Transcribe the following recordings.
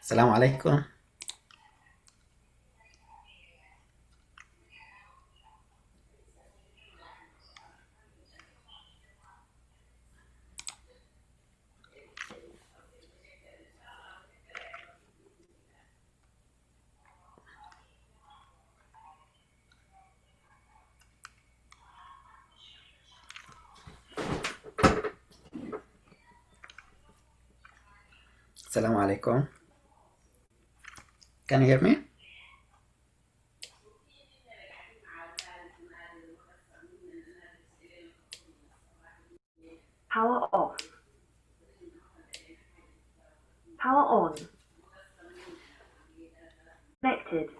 السلام عليكم. السلام عليكم. Can you hear me? Power off. Power on. Connected.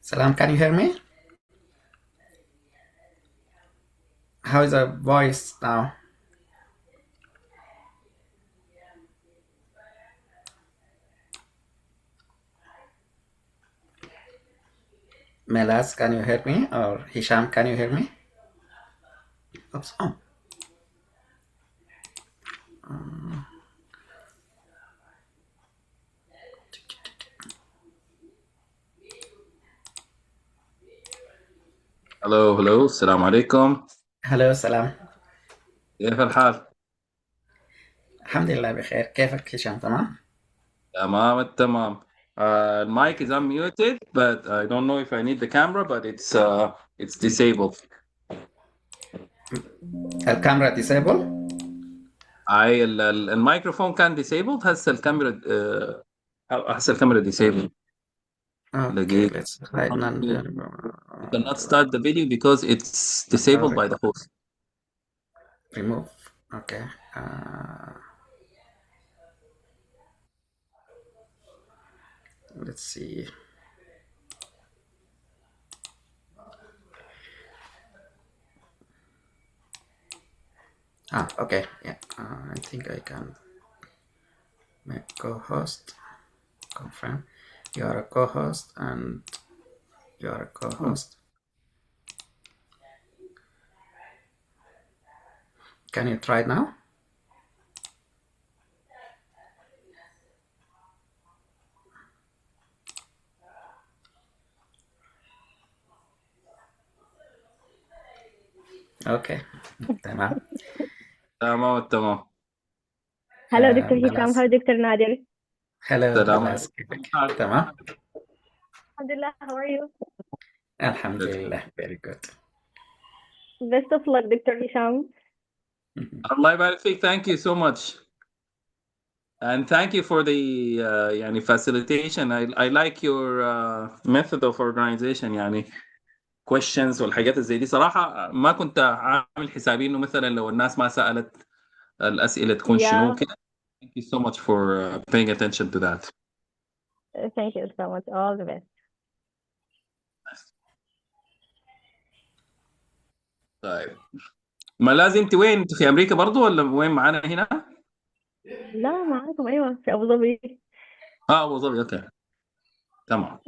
Salam, can you hear me? How is the voice now? Melas, can you hear me? Or Hisham, can you hear me? Oops. Oh. هلو السلام عليكم. Hello, Salam. كيف الحال؟ الحمد لله بخير. كيفك هشام؟ تمام؟ تمام التمام. The mic is unmuted, but I don't know if I need the camera, but it's disabled. الكاميرا disable؟ الميكروفون كان disabled. هسه الكاميرا disabled. Okay, لقيت let's try none. you cannot start the video because it's disabled by the host. Remove. Okay. Uh, let's see. Okay. Yeah. I think I can make co-host. Confirm. You are a co-host and you are a co-host. Can you try it now? Okay. تمام. تمام. Hello, Dr. Hisham. Melas. How Dr. Nadir? Hello, السلام Melas. عليكم. كيفك؟ تمام. Alhamdulillah, how are you? الحمد لله. Very good. Best of luck, Dr. Hisham. الله يبارك فيك. Thank you so much. And thank you for the يعني facilitation. I like your method of organization. يعني questions والحاجات زي دي صراحة ما كنت عامل حسابي انه مثلا لو الناس ما سألت الأسئلة تكون شنو Yeah, كده. Thank you so much for paying attention to that. thank you so much. All the best. طيب ما لازم انت وين؟ انت في امريكا برضو ولا وين معانا هنا؟ لا معاكم أيوة في أبو ظبي. ابو ظبي. اوكي تمام.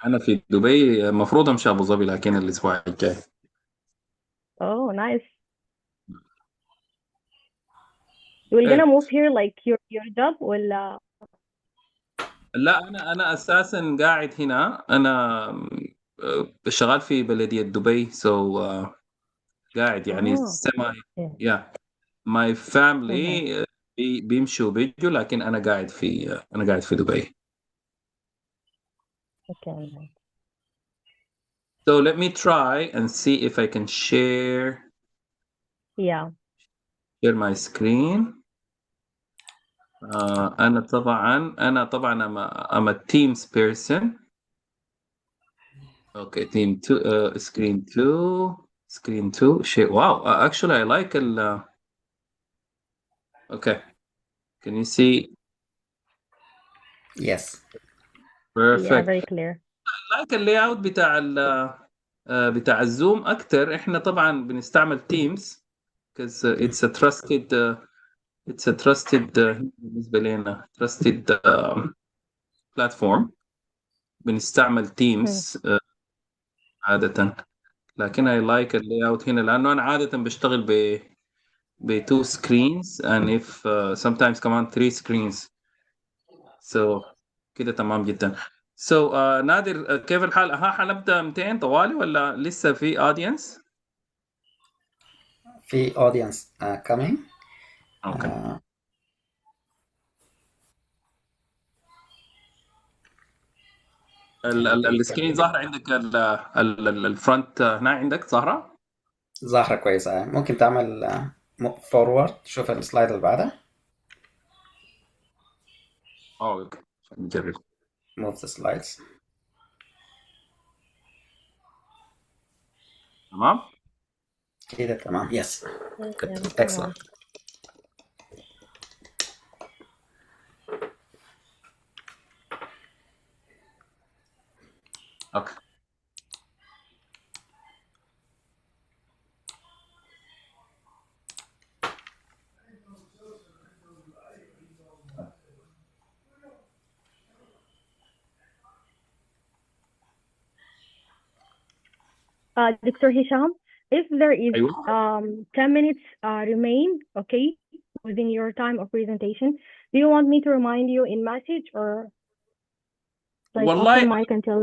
انا في دبي. المفروض امشي ابو ظبي لكن الاسبوع الجاي. Oh, nice. You will gonna move here like your job ولا؟ لا انا اساسا قاعد هنا. انا شغال في بلدية دبي سو قاعد يعني سما. يا ماي فاميلي بيمشوا بيجوا لكن انا قاعد في دبي. Okay. So let me try and see if I can share Yeah. my screen. انا طبعا I'm a Teams person. Okay, team 2 screen 2 share. Wow, actually I like okay. Can you see? Yes. Yeah, Perfect. very clear. I like اللي اوت بتاع بتاع الزوم اكتر. احنا طبعا بنستعمل تيمز because it's a trusted بالنسبه لنا trusted platform. بنستعمل تيمز عاده، لكن I like اللي اوت هنا لانه انا عاده بشتغل ب 2 screens and if sometimes كمان 3 screens. so كده تمام جدا. نادر، كيف الحال؟ حنبدا 200 طوالي ولا لسه في audience؟ في audience coming. اوكي. السكرين ظاهره عندك، الفرونت هنا عندك ظاهره؟ ظاهرة كويسة. ممكن تعمل فورورد تشوف السلايد اللي بعدها. اوكي نجرب. move the slides. تمام كده تمام. yes good تمام. excellent. اوكي. Dr. Hisham, if there is ايوه 10 minutes remain, okay, within your time of presentation, do you want me to remind you in message or like open والله mic until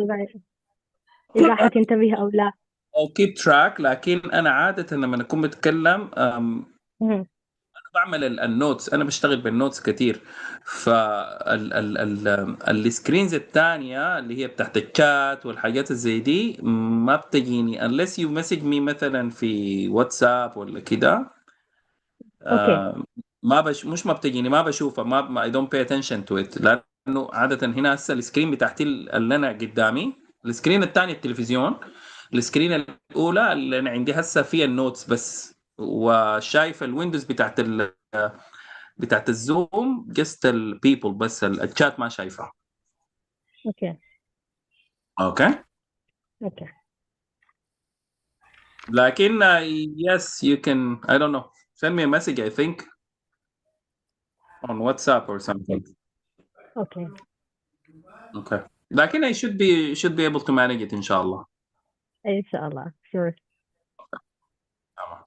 إذا حتنتبه أو لا؟ او keep track، لكن انا عاده لما اكون بتكلم مهم. بعمل النوتس. انا بشتغل بالنوتس كتير. السكرينز الثانيه اللي هي بتاعت الشات والحاجات الزي دي ما بتجيني unless you message me مثلا في واتساب ولا كده. Okay. ما مش ما بتجيني، ما بشوفها، I don't pay attention to it، لانه عاده هنا هسه السكرين بتاعتي اللي انا قدامي، السكرين الثاني التلفزيون، السكرين الاولى اللي انا عندي هسه فيها النوتس بس، وشايف الويندوز بتاعت الزوم جست البيبل بس، الشات ما شايفها. Okay. اوكي. Okay. لكن yes you can I don't know send me a message I think on WhatsApp or something. Okay. Okay. لكن I should be able to manage it إن شاء الله. إن شاء الله. Sure. تمام.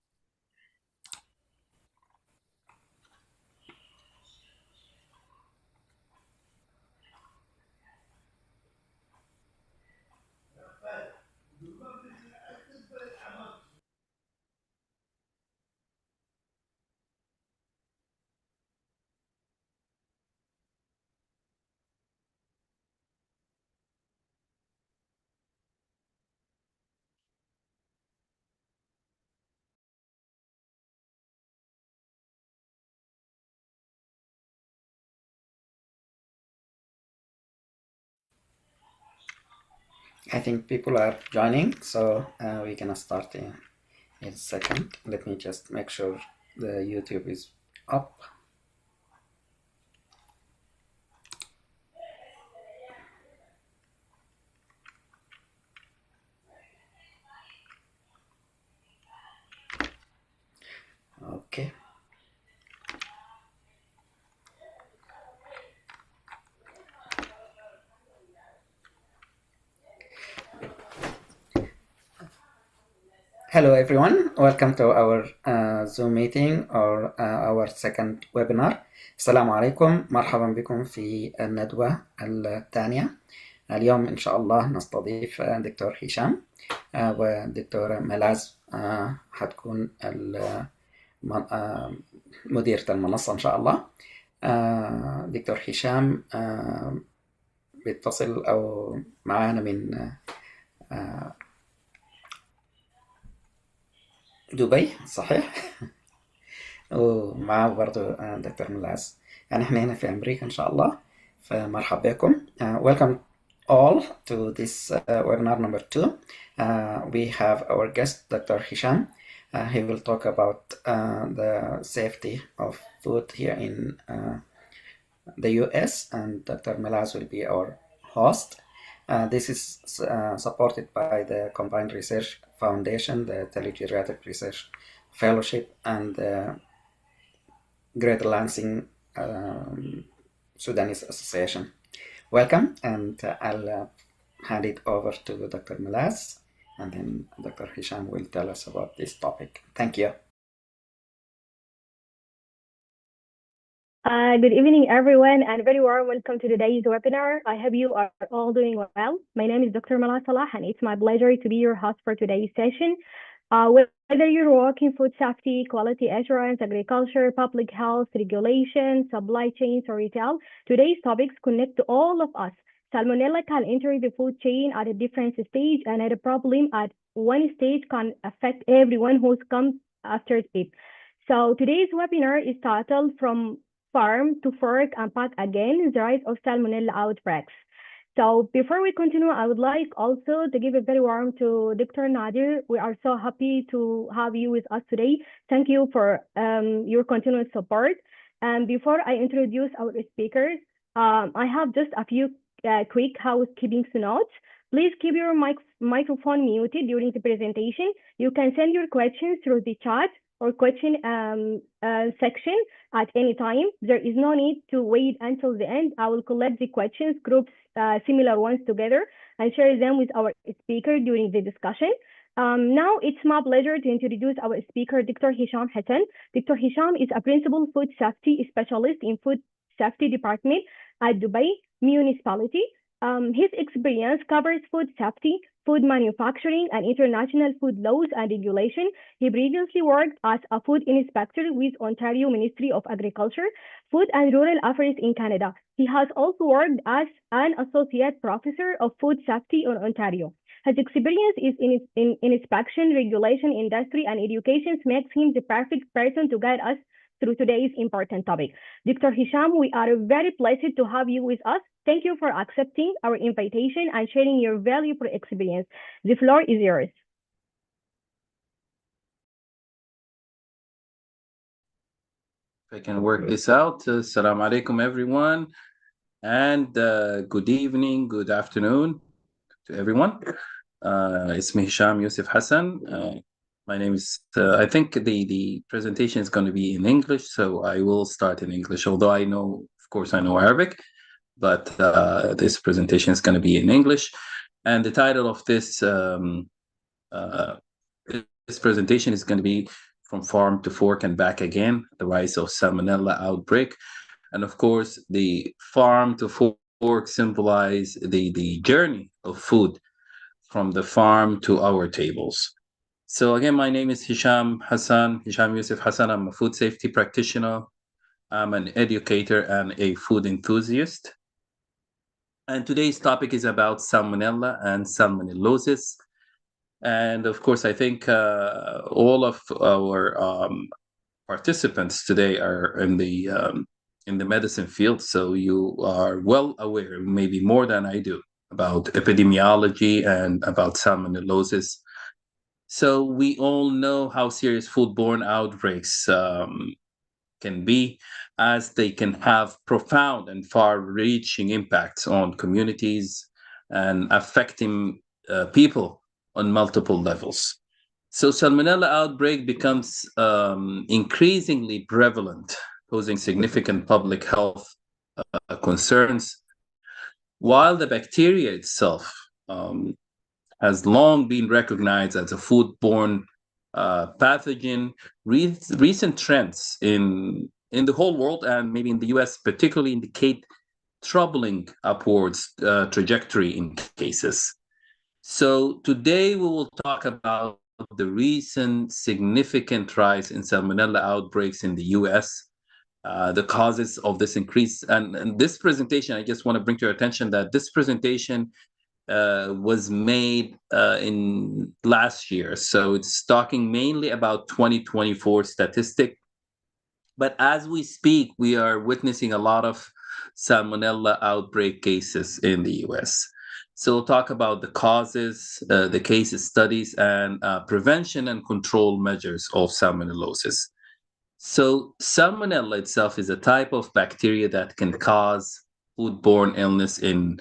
I think people are joining, so we're gonna start in a second. Let me just make sure the YouTube is up. Okay. Hello everyone, welcome to our Zoom meeting or our second webinar. السلام عليكم، مرحبا بكم في الندوة الثانية. اليوم إن شاء الله نستضيف دكتور هشام ودكتورة ملاذ، هتكون مديرة المنصة إن شاء الله. دكتور هشام بيتصل أو معانا من دبي، صحيح؟ ومعاه برضو دكتور ملاذ. يعني احنا هنا في أمريكا إن شاء الله، فمرحبا بكم. Welcome all to this webinar number 2. We have our guest Dr. Hisham. He will talk about the safety of food here in the US, and Dr. Malaz will be our host. This is supported by the Combined Research Foundation, the Telegeriatric Research Fellowship, and the Greater Lansing Sudanese Association. Welcome, and I'll hand it over to Dr. Malas, and then Dr. Hisham will tell us about this topic. Thank you. Good evening, everyone, and very warm welcome to today's webinar. I hope you are all doing well. My name is Dr. Mala Salah, and it's my pleasure to be your host for today's session. Whether you're working food safety, quality assurance, agriculture, public health, regulation, supply chains, or retail, today's topics connect to all of us. Salmonella can enter the food chain at a different stage, and at a problem at one stage can affect everyone who's come after it. So today's webinar is titled From Farm to Fork and Pack Again, the rise of Salmonella outbreaks. So before we continue, I would like also to give a very warm to Dr. Nadir. We are so happy to have you with us today. Thank you for your continuous support. And before I introduce our speakers, I have just a few quick housekeeping notes. Please keep your microphone muted during the presentation. You can send your questions through the chat or question section at any time. There is no need to wait until the end. I will collect the questions, groups similar ones together, and share them with our speaker during the discussion. Now it's my pleasure to introduce our speaker, Dr. Hisham Hassan. Dr. Hisham is a principal food safety specialist in food safety department at Dubai municipality. His experience covers food safety, food manufacturing, and international food laws and regulation. He previously worked as a food inspector with Ontario Ministry of Agriculture, Food and Rural Affairs in Canada. He has also worked as an associate professor of food safety in Ontario. His experience is in inspection, regulation, industry, and education makes him the perfect person to guide us through today's important topic. Dr. Hisham, we are very pleased to have you with us. Thank you for accepting our invitation and sharing your valuable experience. The floor is yours. If I can work this out. Assalamu alaikum, everyone. And good evening, good afternoon to everyone. It's me, Hisham Yusuf Hassan. My name is, I think the presentation is going to be in English, so I will start in English, although I know, of course, I know Arabic, but this presentation is going to be in English. And the title of this presentation is going to be From Farm to Fork and Back Again, the rise of Salmonella outbreak. And of course, the farm to fork symbolize the journey of food from the farm to our tables. So again, my name is Hisham Hassan, Hisham Yusuf Hassan. I'm a food safety practitioner. I'm an educator and a food enthusiast. And today's topic is about Salmonella and Salmonellosis. And of course, I think all of our participants today are in the medicine field, so you are well aware, maybe more than I do, about epidemiology and about salmonellosis. So we all know how serious foodborne outbreaks can be, as they can have profound and far-reaching impacts on communities and affecting people on multiple levels. So Salmonella outbreak becomes increasingly prevalent, posing significant public health concerns, while the bacteria itself has long been recognized as a foodborne pathogen. Recent trends in the whole world and maybe in the US particularly indicate troubling upwards trajectory in cases. So today we will talk about the recent significant rise in Salmonella outbreaks in the US, the causes of this increase. And this presentation, I just want to bring to your attention that this presentation was made in last year. So it's talking mainly about 2024 statistic. But as we speak, we are witnessing a lot of Salmonella outbreak cases in the US. So we'll talk about the causes, the case studies, and prevention and control measures of salmonellosis. So Salmonella itself is a type of bacteria that can cause foodborne illness in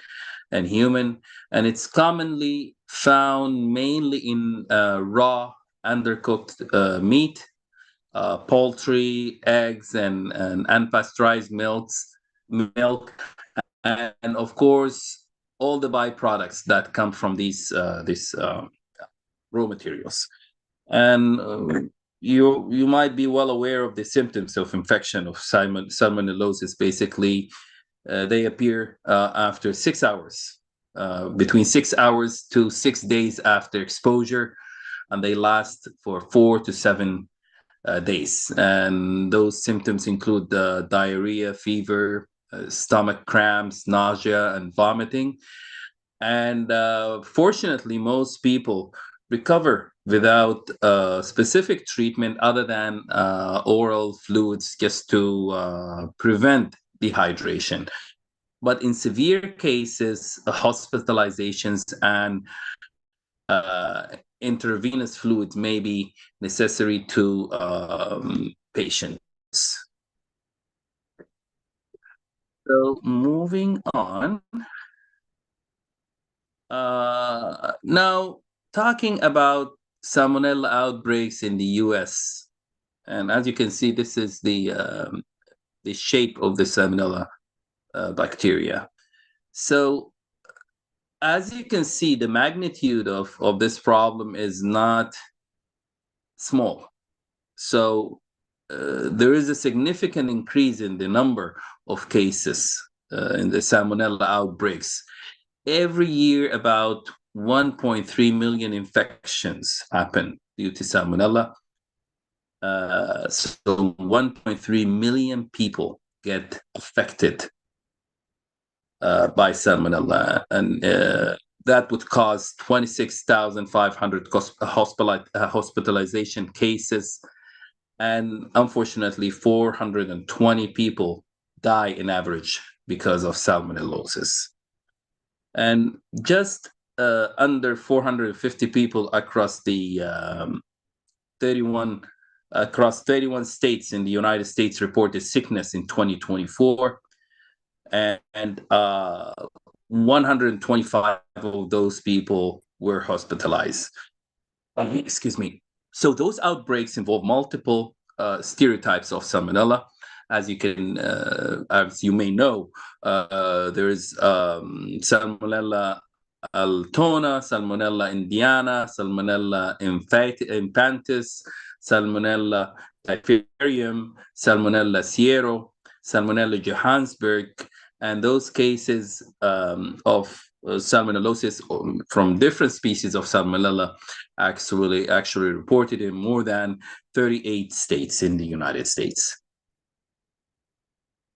and human, and it's commonly found mainly in raw, undercooked meat, poultry, eggs, and unpasteurized milk, and of course all the byproducts that come from these raw materials. And you might be well aware of the symptoms of infection of salmonellosis. Basically, they appear after 6 hours, between 6 hours to 6 days after exposure, and they last for 4 to 7 days. And those symptoms include diarrhea, fever, stomach cramps, nausea, and vomiting. And fortunately, most people recover without specific treatment other than oral fluids, just to prevent dehydration. But in severe cases, hospitalizations and intravenous fluids may be necessary to patients. So moving on, now talking about salmonella outbreaks in the U.S. And as you can see, this is the shape of the salmonella bacteria. So as you can see, the magnitude of this problem is not small. So there is a significant increase in the number of cases in the salmonella outbreaks. Every year, about 1.3 million infections happen due to salmonella. So 1.3 million people get affected by salmonella, and that would cause 26,500 hospitalization cases, and unfortunately 420 people die in average because of salmonellosis. And just under 450 people across the 31 states in the United States reported sickness in 2024, and 125 of those people were hospitalized. Excuse me. So those outbreaks involve multiple stereotypes of salmonella. As you may know, there is Salmonella altona, Salmonella indiana, Salmonella infantis, Salmonella typharium, Salmonella siero, Salmonella johannesburg, and those cases of salmonellosis from different species of salmonella actually reported in more than 38 states in the United States.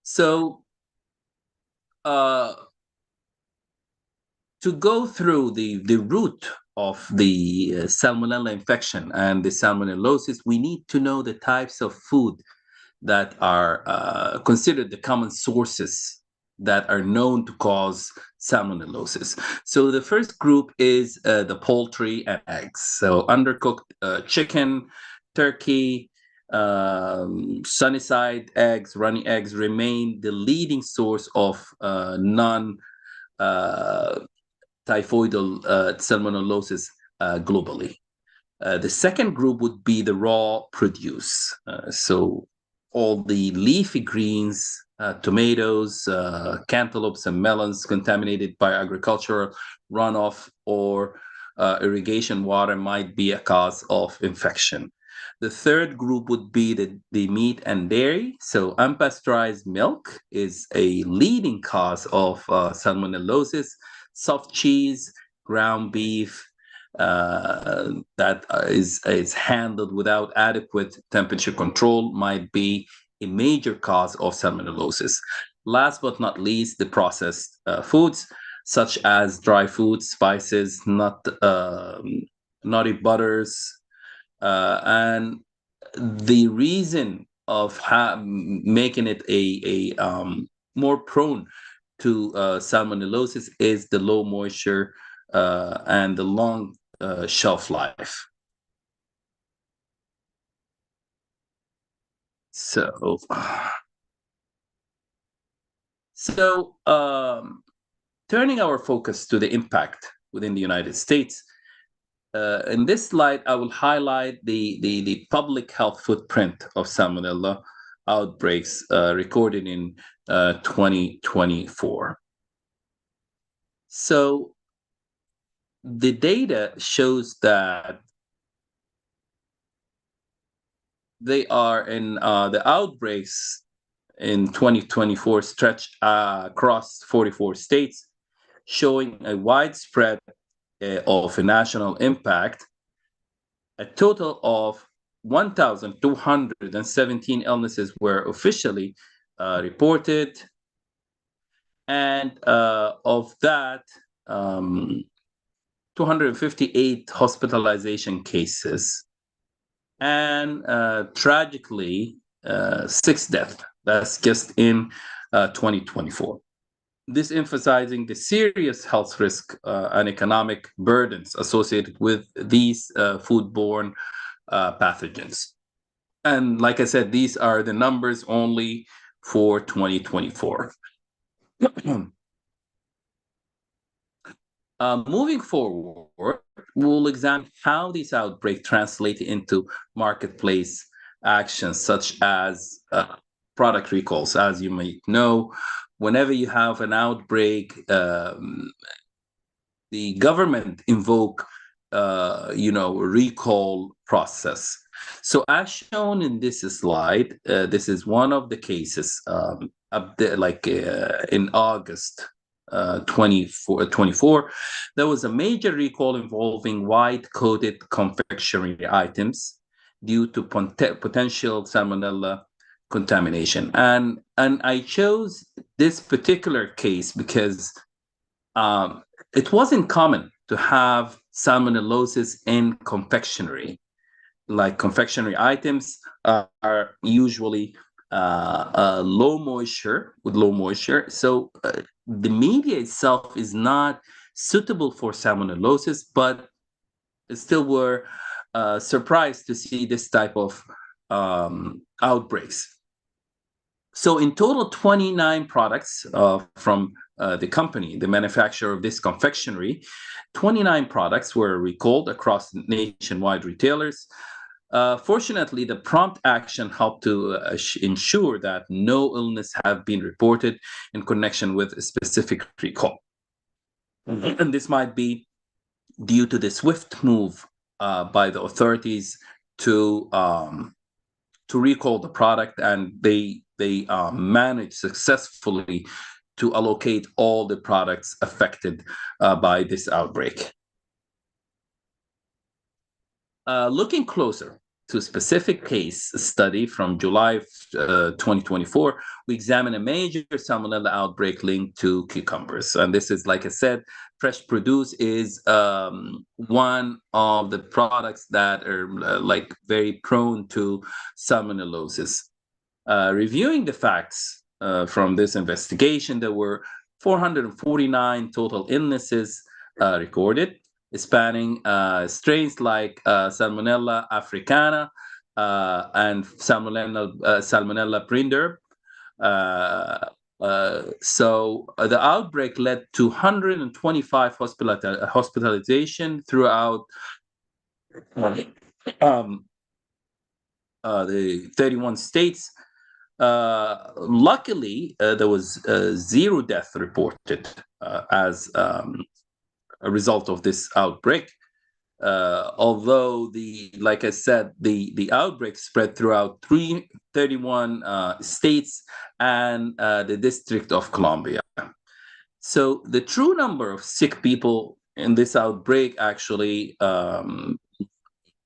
So to go through the root of the salmonella infection and the salmonellosis, we need to know the types of food that are considered the common sources that are known to cause salmonellosis. So the first group is the poultry and eggs. So undercooked chicken, turkey, sunny-side eggs, runny eggs remain the leading source of non-typhoidal salmonellosis globally. The second group would be the raw produce. So all the leafy greens, tomatoes, cantaloupes, and melons contaminated by agricultural runoff or irrigation water might be a cause of infection. The third group would be the meat and dairy. So unpasteurized milk is a leading cause of salmonellosis. Soft cheese, ground beef, that is handled without adequate temperature control might be a major cause of salmonellosis. Last but not least, the processed foods such as dry foods, spices, nutty butters, and the reason of making it a more prone to salmonellosis is the low moisture and the long shelf life. So Turning our focus to the impact within the United States, in this slide, I will highlight the public health footprint of Salmonella outbreaks recorded in 2024. So the data shows that they are in the outbreaks in 2024 stretch across 44 states, showing a widespread of a national impact. A total of 1,217 illnesses were officially reported, and of that, 258 hospitalization cases, and tragically, 6 deaths. That's just in 2024. This emphasizing the serious health risk and economic burdens associated with these foodborne pathogens. And like I said, these are the numbers only for 2024. Moving forward, we'll examine how these outbreaks translate into marketplace actions, such as product recalls. As you might know, whenever you have an outbreak, the government invoke, recall process. So as shown in this slide, this is one of the cases in August 24, there was a major recall involving white-coated confectionery items due to potential salmonella contamination. And I chose this particular case because it wasn't common to have salmonellosis in confectionery. Like confectionery items are usually low moisture. So the media itself is not suitable for salmonellosis, but still were surprised to see this type of outbreaks. So in total, 29 products from the company, the manufacturer of this confectionery, 29 products were recalled across nationwide retailers. Fortunately, the prompt action helped to ensure that no illness have been reported in connection with a specific recall. Mm-hmm. And this might be due to the swift move by the authorities to recall the product, and they managed successfully to allocate all the products affected by this outbreak. Looking closer to a specific case study from July 2024, we examine a major salmonella outbreak linked to cucumbers. And this is, like I said, fresh produce is one of the products that are very prone to salmonellosis. Reviewing the facts from this investigation, there were 449 total illnesses recorded, spanning strains like Salmonella africana and Salmonella prinderb. So the outbreak led to 125 hospitalization throughout the 31 states. Luckily, there was 0 death reported as a result of this outbreak. Although like I said, the outbreak spread throughout 31 states and the District of Columbia. So the true number of sick people in this outbreak actually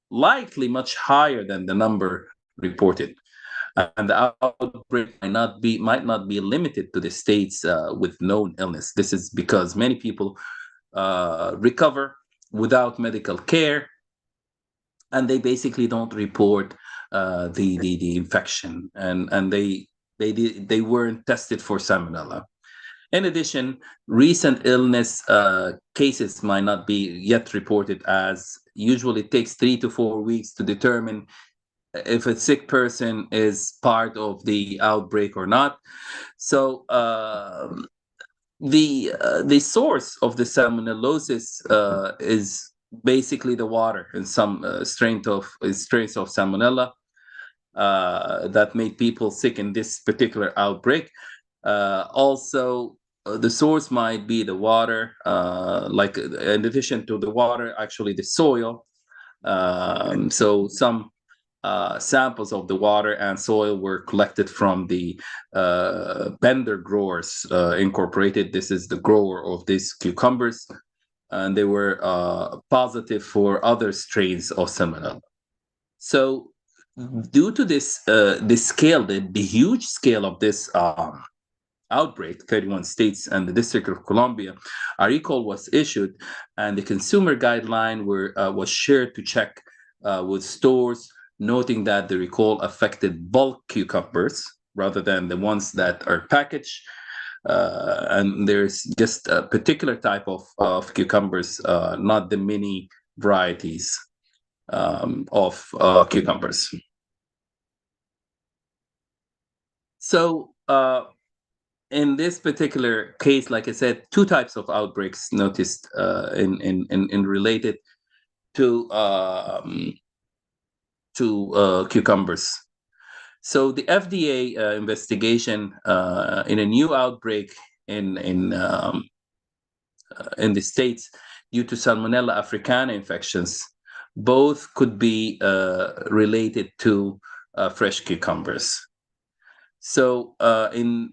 likely much higher than the number reported. And the outbreak might not be limited to the states with known illness. This is because many people recover without medical care, and they basically don't report the infection, and they weren't tested for salmonella. In addition, recent illness cases might not be yet reported, as usually it takes 3 to 4 weeks to determine if a sick person is part of the outbreak or not. So the source of the salmonellosis is basically the water and some strains of salmonella that made people sick in this particular outbreak. Also, the source might be the water, like in addition to the water, actually the soil. So some samples of the water and soil were collected from the Bender Growers Incorporated. This is the grower of these cucumbers, and they were positive for other strains of salmonella. So, due to this, the huge scale of this outbreak, 31 states and the District of Columbia, a recall was issued, and the consumer guideline was shared to check with stores, noting that the recall affected bulk cucumbers rather than the ones that are packaged. And there's just a particular type of cucumbers, not the mini varieties of cucumbers. So, in this particular case, like I said, two types of outbreaks noticed in related to cucumbers. So the FDA investigation in a new outbreak in the states due to Salmonella africana infections, both could be related to fresh cucumbers. So in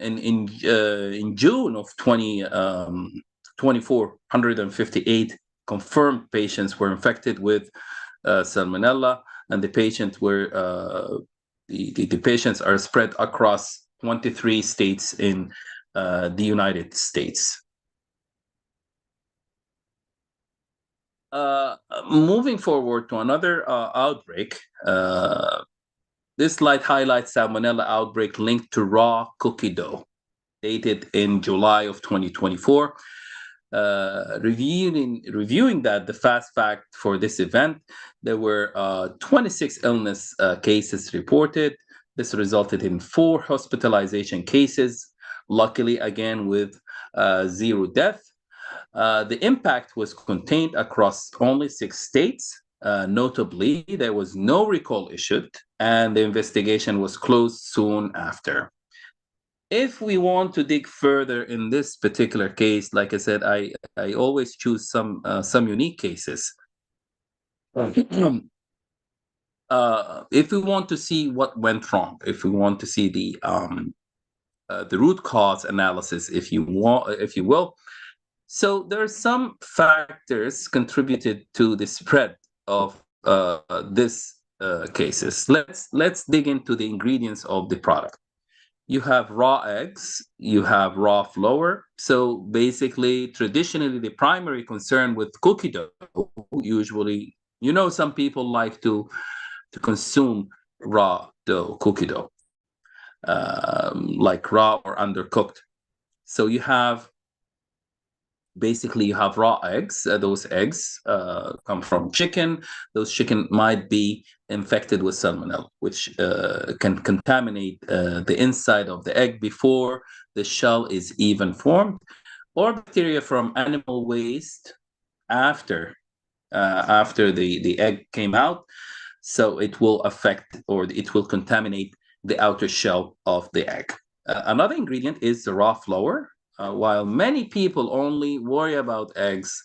June of 2024, 158 confirmed patients were infected with Salmonella, and the patients were the patients are spread across 23 states in the United States. Moving forward to another outbreak. This slide highlights Salmonella outbreak linked to raw cookie dough, dated in July of 2024. Reviewing that, the fast fact for this event, there were 26 illness cases reported. This resulted in 4 hospitalization cases, luckily again with 0 death. The impact was contained across only 6 states. Notably, there was no recall issued, and the investigation was closed soon after. If we want to dig further in this particular case, like I said, I always choose some unique cases. If we want to see what went wrong, if we want to see the root cause analysis, if you will. So there are some factors contributed to the spread of this cases. Let's dig into the ingredients of the product. You have raw eggs, you have raw flour. So basically, traditionally, the primary concern with cookie dough, usually, some people like to consume raw dough, cookie dough, like raw or undercooked. So you have raw eggs. Those eggs come from chicken. Those chicken might be infected with salmonella, which can contaminate the inside of the egg before the shell is even formed, or bacteria from animal waste after the egg came out. So it will affect, or it will contaminate, the outer shell of the egg. Another ingredient is the raw flour. While many people only worry about eggs,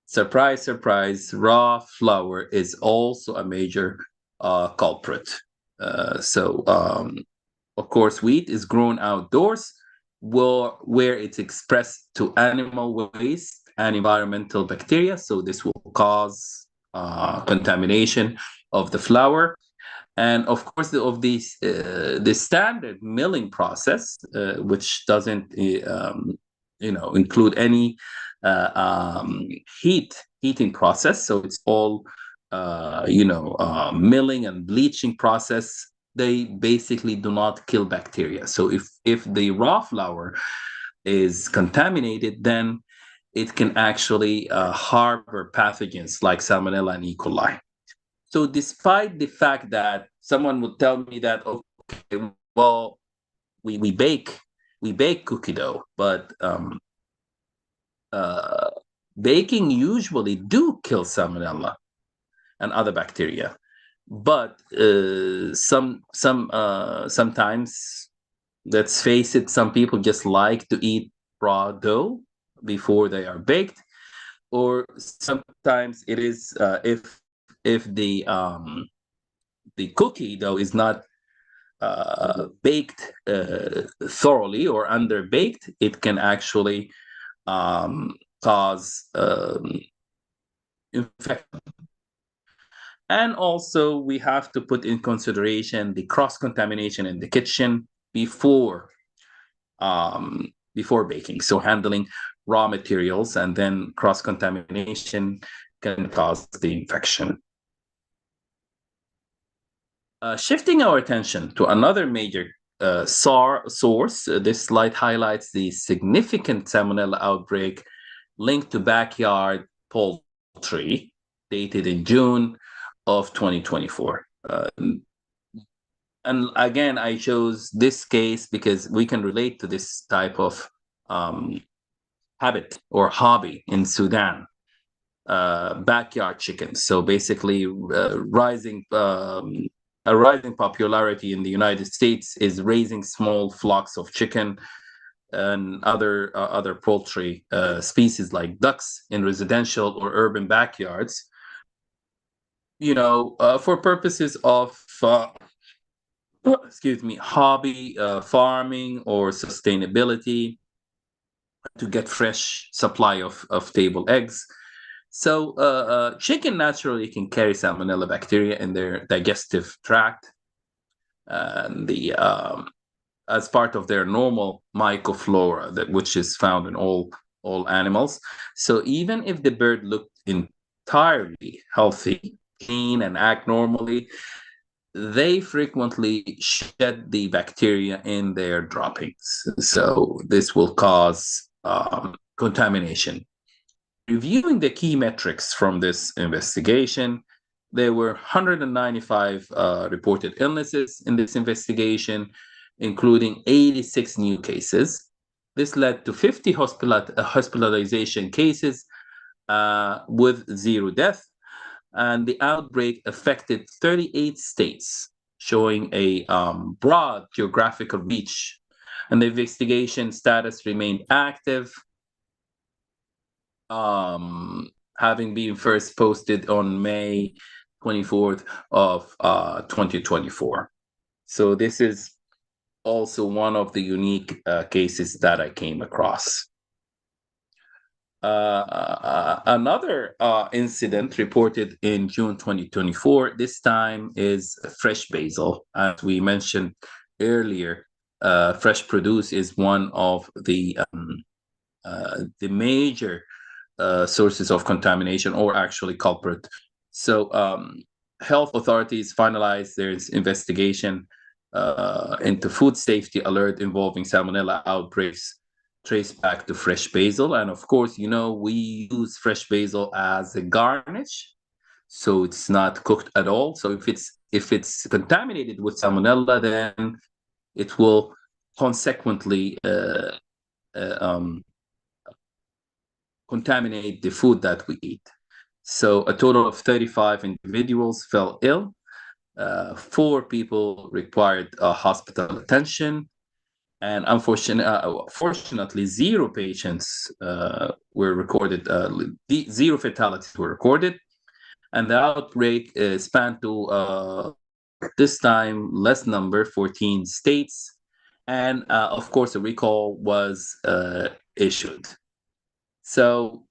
surprise, surprise, raw flour is also a major culprit. Of course, wheat is grown outdoors, where it's expressed to animal waste and environmental bacteria. So this will cause contamination of the flour. And of course, the standard milling process, which doesn't include any heating process. So it's all milling and bleaching process. They basically do not kill bacteria. So if the raw flour is contaminated, then it can actually harbor pathogens like Salmonella and E. coli. So despite the fact that someone would tell me that, okay, well, we bake cookie dough, but baking usually do kill salmonella and other bacteria, but sometimes, let's face it, some people just like to eat raw dough before they are baked, or sometimes it is if the cookie dough is not baked thoroughly or underbaked, it can actually cause infection. And also, we have to put in consideration the cross contamination in the kitchen before baking. So handling raw materials and then cross contamination can cause the infection. Shifting our attention to another major source, this slide highlights the significant salmonella outbreak linked to backyard poultry, dated in June of 2024. And again, I chose this case because we can relate to this type of habit or hobby in Sudan. Backyard chickens. So basically, a rising popularity in the United States is raising small flocks of chicken and other poultry species like ducks in residential or urban backyards. For purposes of hobby farming or sustainability, to get fresh supply of table eggs. So chicken naturally can carry salmonella bacteria in their digestive tract, and as part of their normal mycoflora, which is found in all animals. So even if the bird looked entirely healthy, clean, and act normally, they frequently shed the bacteria in their droppings. So this will cause contamination. Reviewing the key metrics from this investigation, there were 195 reported illnesses in this investigation, including 86 new cases. This led to 50 hospitalization cases with 0 death, and the outbreak affected 38 states, showing a broad geographical reach. And the investigation status remained active, having been first posted on May 24th of 2024. So this is also one of the unique cases that I came across. Another incident reported in June 2024, this time is fresh basil. As we mentioned earlier, fresh produce is one of the major sources of contamination, or actually culprit. So health authorities finalized their investigation into food safety alert involving salmonella outbreaks traced back to fresh basil. And of course, we use fresh basil as a garnish, so it's not cooked at all. So if it's contaminated with salmonella, then it will consequently contaminate the food that we eat. So a total of 35 individuals fell ill. 4 people required hospital attention, and fortunately, 0 patients were recorded. 0 fatalities were recorded, and the outbreak spanned to this time less number, 14 states, and of course, a recall was issued. So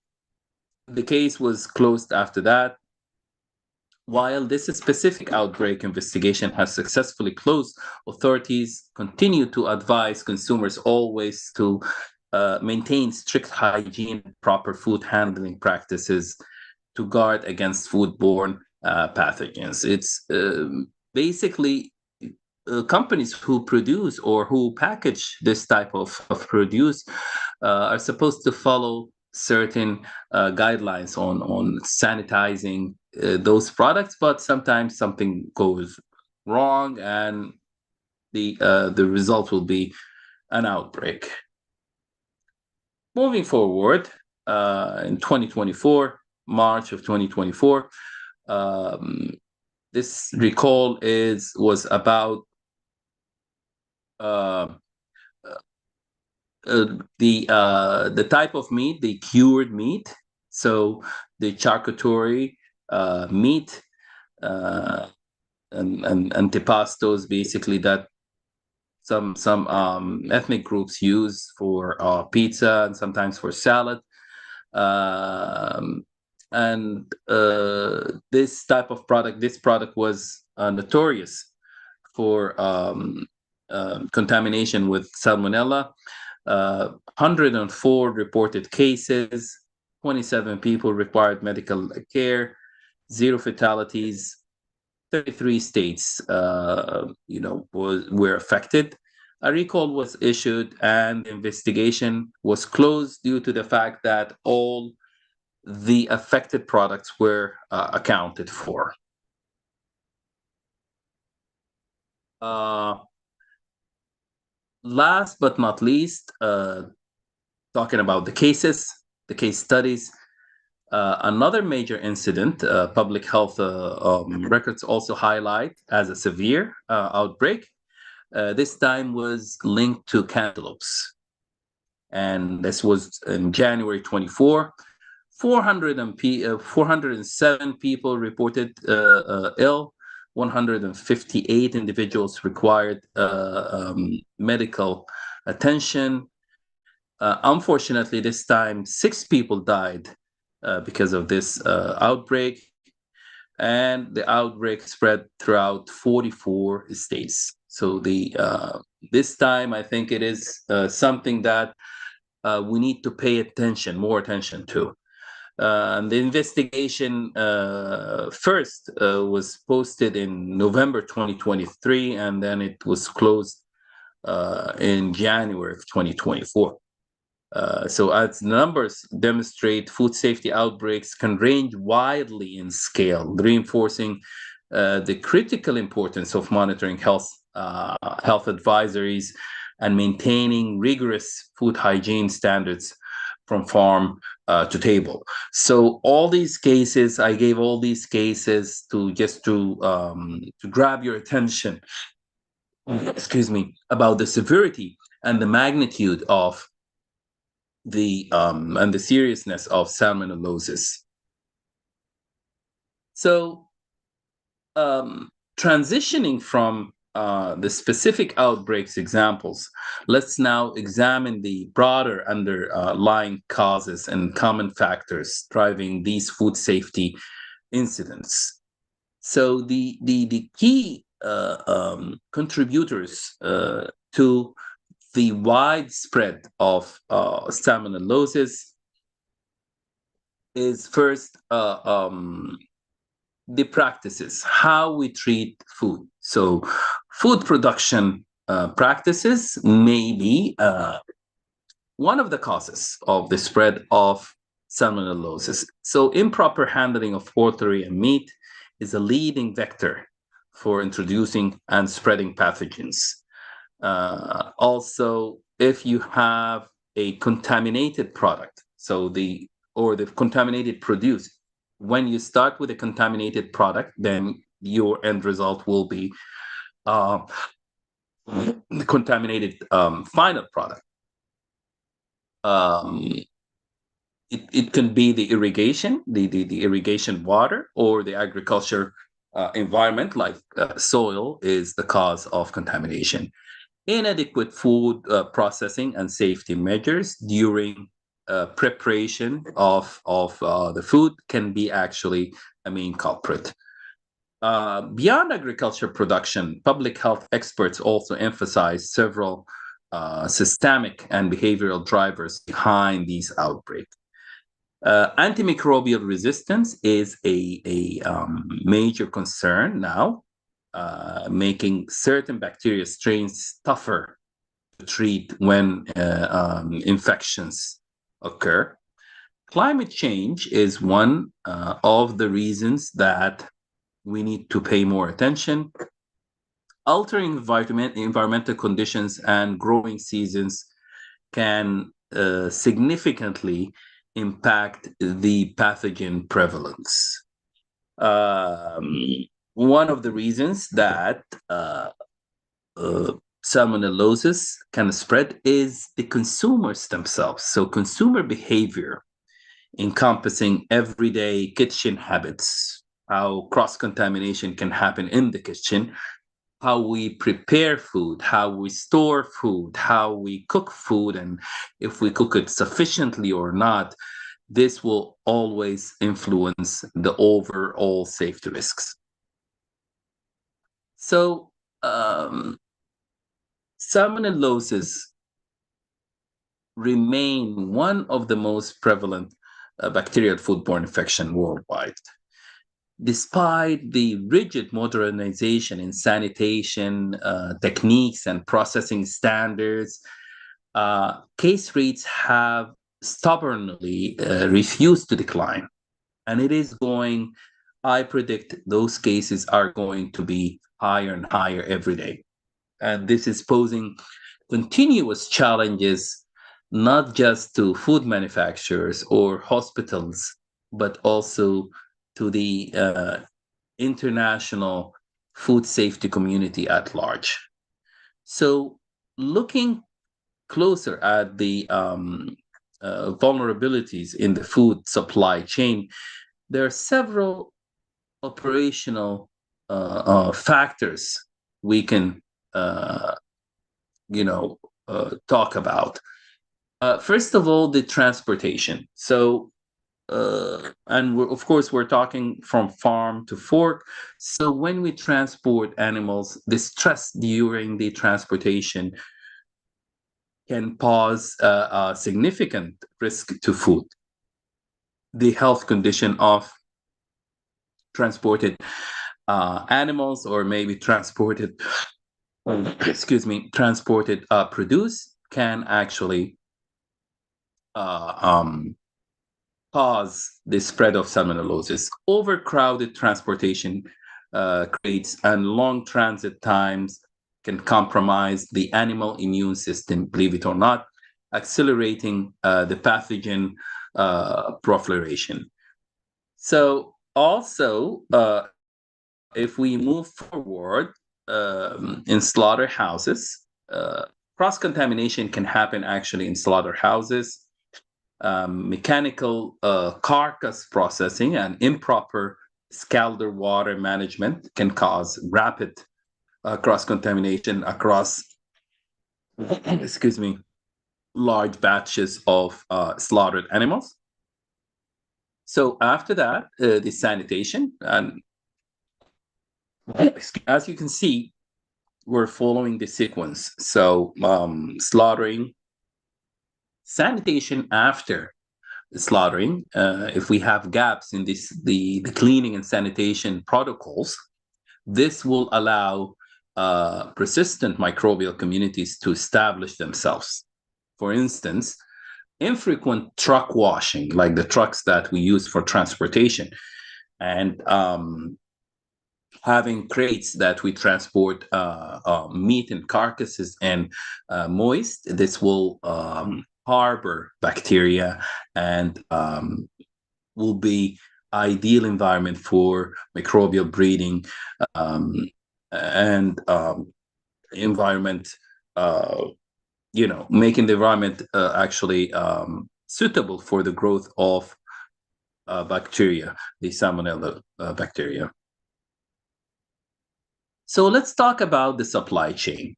the case was closed after that. While this specific outbreak investigation has successfully closed, authorities continue to advise consumers always to maintain strict hygiene and proper food handling practices to guard against foodborne pathogens. It's basically companies who produce or who package this type of produce are supposed to follow certain guidelines on sanitizing those products, but sometimes something goes wrong and the result will be an outbreak. Moving forward, in 2024, March of 2024. This recall was about the type of meat, the cured meat. So the charcuterie meat and antipastos, basically, that some ethnic groups use for pizza and sometimes for salad. And this type of product, this product was notorious for contamination with salmonella. 104 reported cases, 27 people required medical care, 0 fatalities. 33 states, were affected. A recall was issued, and the investigation was closed due to the fact that all the affected products were accounted for. Last but not least, talking about the case studies, another major incident, public health records also highlight as a severe outbreak. This time was linked to cantaloupes. And this was in January 24. 407 people reported ill. 158 individuals required medical attention. Unfortunately, this time, 6 people died because of this outbreak. And the outbreak spread throughout 44 states. So this time, I think it is something that we need to pay more attention to. The investigation first was posted in November 2023, and then it was closed in January of 2024. So as numbers demonstrate, food safety outbreaks can range widely in scale, reinforcing the critical importance of monitoring health advisories and maintaining rigorous food hygiene standards from farm to table. So all these cases, I gave all these cases to grab your attention, about the severity and the magnitude of and the seriousness of salmonellosis. So transitioning from the specific outbreaks examples, let's now examine the broader underlying causes and common factors driving these food safety incidents. So the key contributors to the widespread of salmonellosis is first the practices, how we treat food. So food production practices may be one of the causes of the spread of salmonellosis. So improper handling of poultry and meat is a leading vector for introducing and spreading pathogens. Also, if you have a contaminated product, the contaminated produce, when you start with a contaminated product, then your end result will be the contaminated final product. It can be the irrigation, the irrigation water, or the agriculture environment, like soil, is the cause of contamination. Inadequate food processing and safety measures during preparation of the food can be actually a main culprit. Beyond agriculture production, public health experts also emphasize several systemic and behavioral drivers behind these outbreaks. Antimicrobial resistance is a major concern now, making certain bacteria strains tougher to treat when infections occur. Climate change is one of the reasons that we need to pay more attention. Altering environmental conditions and growing seasons can significantly impact the pathogen prevalence. One of the reasons that salmonellosis can spread is the consumers themselves. So consumer behavior encompassing everyday kitchen habits, how cross-contamination can happen in the kitchen, how we prepare food, how we store food, how we cook food, and if we cook it sufficiently or not, this will always influence the overall safety risks. So, salmonellosis remain one of the most prevalent bacterial foodborne infection worldwide. Despite the rigid modernization in sanitation techniques and processing standards, case rates have stubbornly refused to decline. And I predict those cases are going to be higher and higher every day. And this is posing continuous challenges, not just to food manufacturers or hospitals, but also to the international food safety community at large. So, looking closer at the vulnerabilities in the food supply chain, there are several operational factors we can, talk about. First of all, the transportation. So, and of course, we're talking from farm to fork. So, when we transport animals, the stress during the transportation can pose a significant risk to food. The health condition of transported animals, or maybe transported transported produce, can actually cause the spread of salmonellosis. Overcrowded transportation creates, and long transit times can compromise the animal immune system, believe it or not, accelerating the pathogen proliferation. So also, if we move forward in slaughterhouses, cross-contamination can happen actually in slaughterhouses. Mechanical carcass processing and improper scalder water management can cause rapid cross-contamination across, large batches of slaughtered animals. So after that, the sanitation, and as you can see, we're following the sequence. So slaughtering, sanitation after slaughtering, if we have gaps in the cleaning and sanitation protocols, this will allow persistent microbial communities to establish themselves. For instance, infrequent truck washing, like the trucks that we use for transportation, and having crates that we transport meat and carcasses and moist, this will harbor bacteria and will be ideal environment for microbial breeding and environment, making the environment actually suitable for the growth of bacteria, the salmonella bacteria. So let's talk about the supply chain,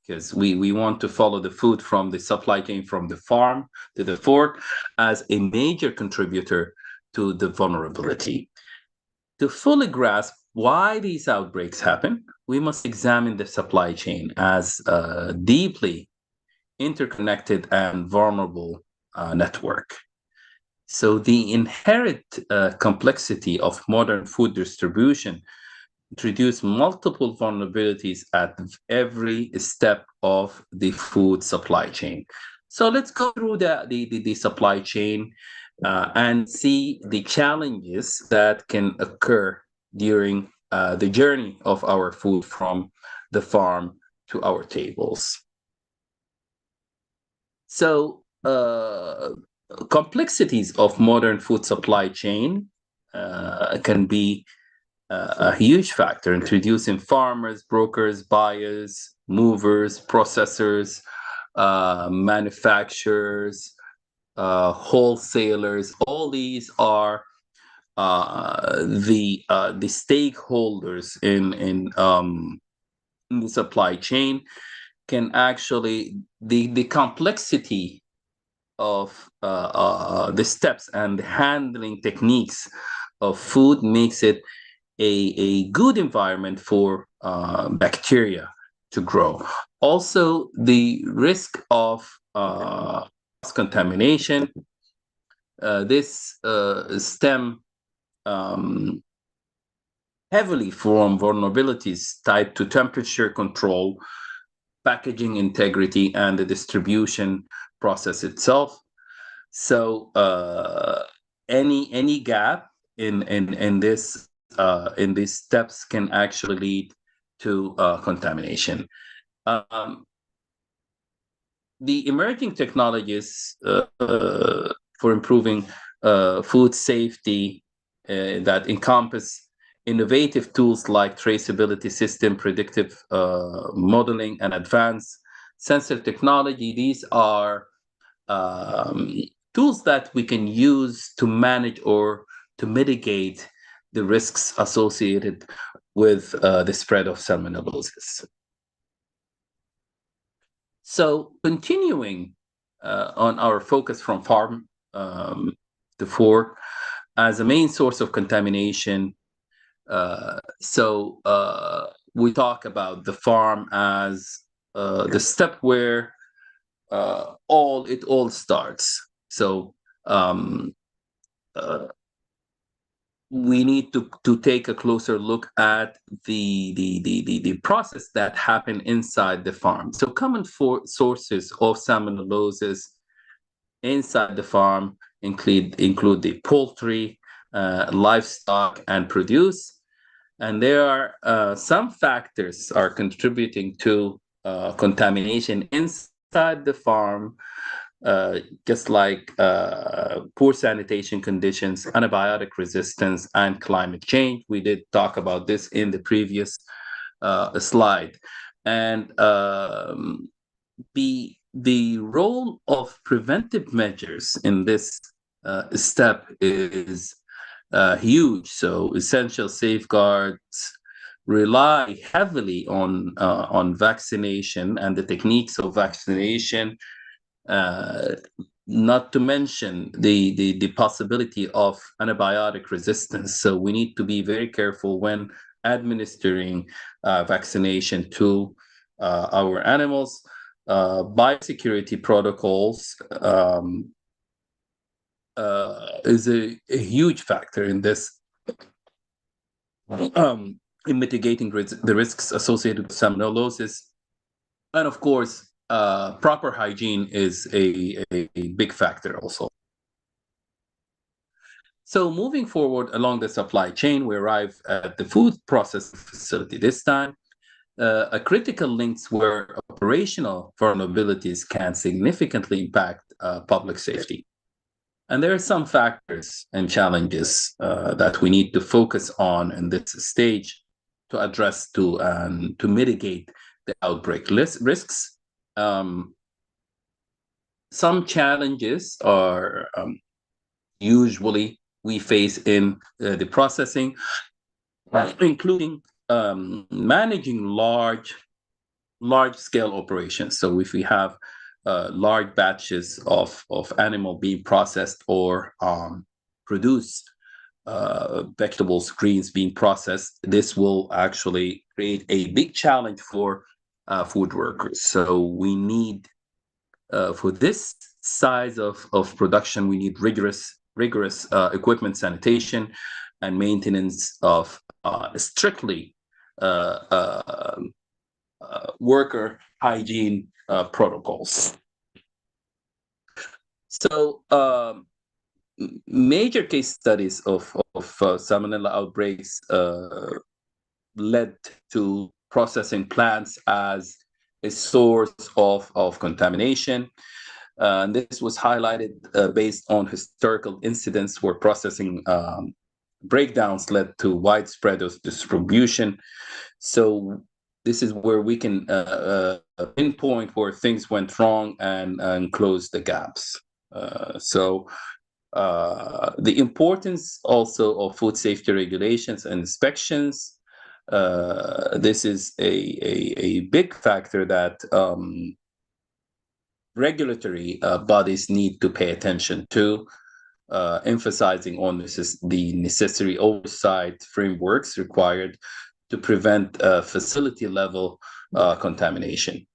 because we want to follow the food from the supply chain from the farm to the fork as a major contributor to the vulnerability. To fully grasp why these outbreaks happen, we must examine the supply chain as a deeply interconnected and vulnerable network. So the inherent complexity of modern food distribution introduce multiple vulnerabilities at every step of the food supply chain. So let's go through the supply chain and see the challenges that can occur during the journey of our food from the farm to our tables. So complexities of modern food supply chain can be a huge factor, introducing farmers, brokers, buyers, movers, processors, manufacturers, wholesalers. All these are the stakeholders in the supply chain. Can actually the complexity of the steps and handling techniques of food makes it a good environment for bacteria to grow. Also, the risk of contamination. This stem heavily from vulnerabilities tied to temperature control, packaging integrity, and the distribution process itself. So any gap in these steps can actually lead to contamination. The emerging technologies for improving food safety that encompass innovative tools like traceability system, predictive modeling, and advanced sensor technology. These are tools that we can use to manage or to mitigate the risks associated with the spread of salmonellosis. So continuing on our focus from farm to fork as a main source of contamination. We talk about the farm as the step where it all starts. So we need to take a closer look at the process that happened inside the farm. So common sources of salmonellosis inside the farm include the poultry, livestock, and produce. And there are some factors are contributing to contamination inside the farm, just like poor sanitation conditions, antibiotic resistance, and climate change. We did talk about this in the previous slide. And the role of preventive measures in this step is huge. So essential safeguards rely heavily on vaccination and the techniques of vaccination, not to mention the possibility of antibiotic resistance. So we need to be very careful when administering vaccination to our animals. Biosecurity protocols is a huge factor in this, in mitigating the risks associated with salmonellosis. And of course, proper hygiene is a big factor also. So moving forward along the supply chain, we arrive at the food processing facility this time. A critical links where operational vulnerabilities can significantly impact public safety. And there are some factors and challenges that we need to focus on in this stage to address to mitigate the outbreak risks. Some challenges are usually we face in the processing, including managing large-scale operations. So if we have large batches of animal being processed or produced, vegetables, greens being processed, this will actually create a big challenge for food workers. So we need, for this size of production, we need rigorous equipment sanitation and maintenance of strictly worker hygiene protocols. So major case studies of salmonella outbreaks led to processing plants as a source of contamination. And this was highlighted based on historical incidents where processing breakdowns led to widespread distribution. So this is where we can pinpoint where things went wrong and close the gaps. The importance also of food safety regulations and inspections. This is a big factor that regulatory bodies need to pay attention to, emphasizing on the necessary oversight frameworks required to prevent facility level contamination.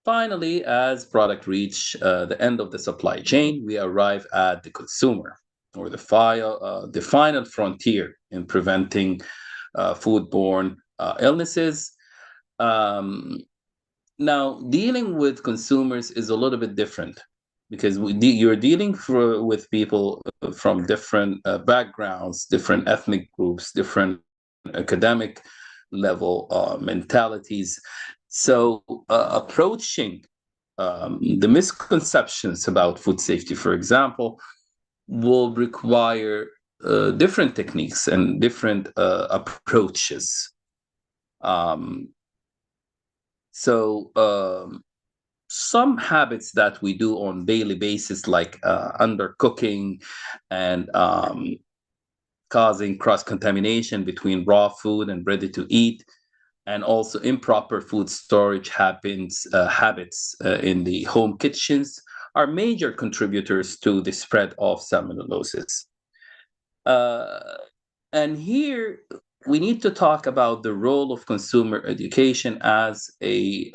Finally, as product reach the end of the supply chain, we arrive at the consumer, or the final frontier in preventing foodborne illnesses. Now, dealing with consumers is a little bit different because you're dealing with people from different backgrounds, different ethnic groups, different academic level mentalities. So approaching the misconceptions about food safety, for example, will require different techniques and different approaches. Some habits that we do on daily basis, like undercooking and causing cross-contamination between raw food and ready to eat, and also improper food storage habits in the home kitchens, are major contributors to the spread of salmonellosis. And here we need to talk about the role of consumer education as a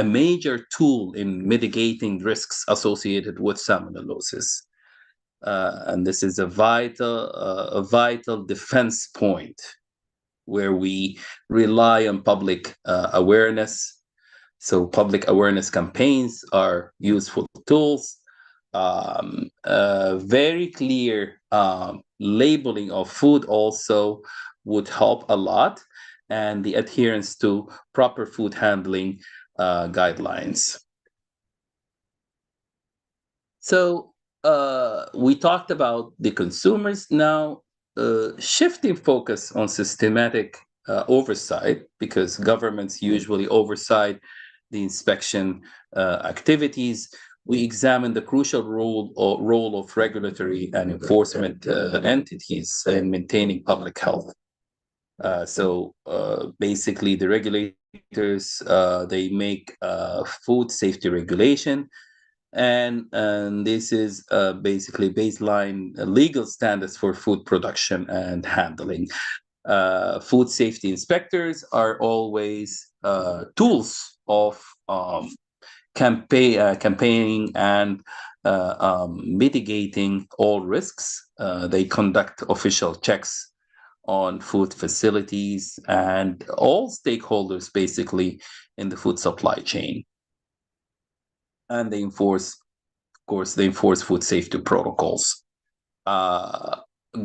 major tool in mitigating risks associated with salmonellosis. And this is a vital defense point where we rely on public awareness. So public awareness campaigns are useful tools. Very clear labeling of food also would help a lot, and the adherence to proper food handling guidelines. So we talked about the consumers. Now, shifting focus on systematic oversight, because governments usually oversight the inspection activities. We examine the crucial role of regulatory and enforcement entities in maintaining public health. Basically, the regulators they make food safety regulation, and this is basically baseline legal standards for food production and handling. Food safety inspectors are always tools of campaigning and mitigating all risks. They conduct official checks on food facilities and all stakeholders basically in the food supply chain. And they enforce food safety protocols.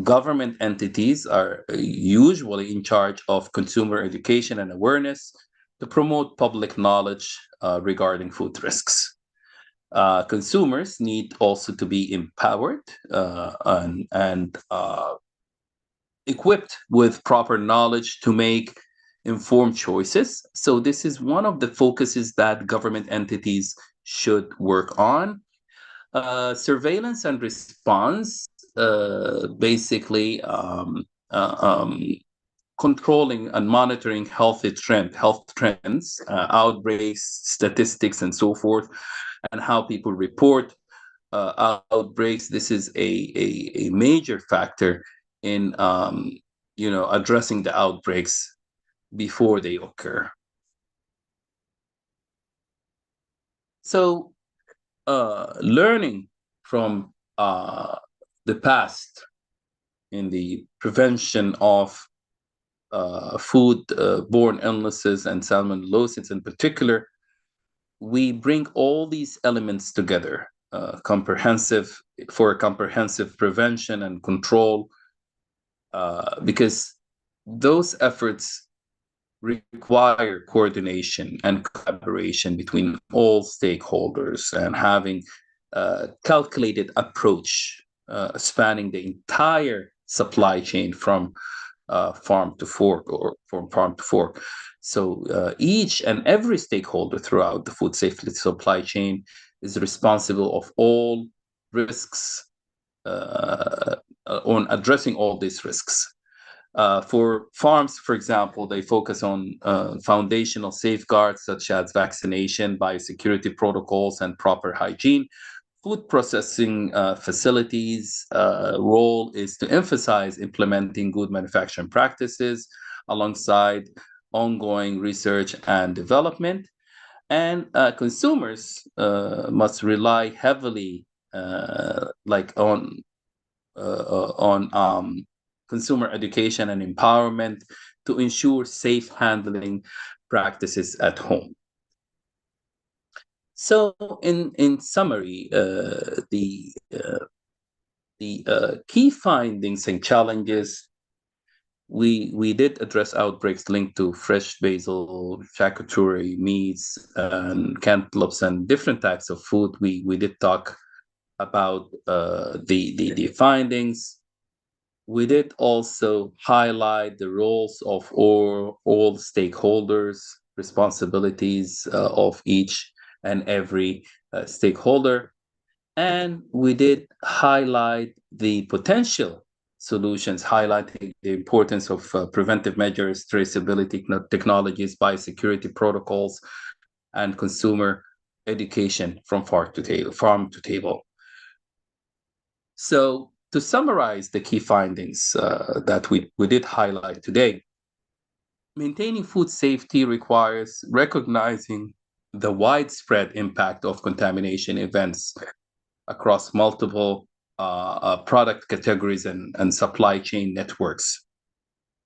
Government entities are usually in charge of consumer education and awareness to promote public knowledge regarding food risks. Consumers need also to be empowered and equipped with proper knowledge to make informed choices. So this is one of the focuses that government entities should work on. Surveillance and response, basically controlling and monitoring health trends, outbreaks, statistics, and so forth, and how people report outbreaks. This is a major factor in addressing the outbreaks before they occur. So learning from the past in the prevention of food-borne illnesses and salmonellosis in particular, we bring all these elements together, comprehensive prevention and control, because those efforts require coordination and collaboration between all stakeholders and having a calculated approach spanning the entire supply chain from farm to fork or from farm to fork. So each and every stakeholder throughout the food safety supply chain is responsible of all risks on addressing all these risks. For farms, for example, they focus on foundational safeguards such as vaccination, biosecurity protocols, and proper hygiene. Food processing facilities' role is to emphasize implementing good manufacturing practices alongside ongoing research and development. And consumers must rely heavily, like on consumer education and empowerment to ensure safe handling practices at home. So, in summary, the key findings and challenges, we did address outbreaks linked to fresh basil, charcuterie meats, and cantaloupes, and different types of food. We did talk about the findings. We did also highlight the roles of all stakeholders, responsibilities of each and every stakeholder. And we did highlight the potential solutions, highlighting the importance of preventive measures, traceability technologies, biosecurity protocols, and consumer education from farm to table. So, to summarize the key findings that we did highlight today, maintaining food safety requires recognizing the widespread impact of contamination events across multiple product categories and supply chain networks.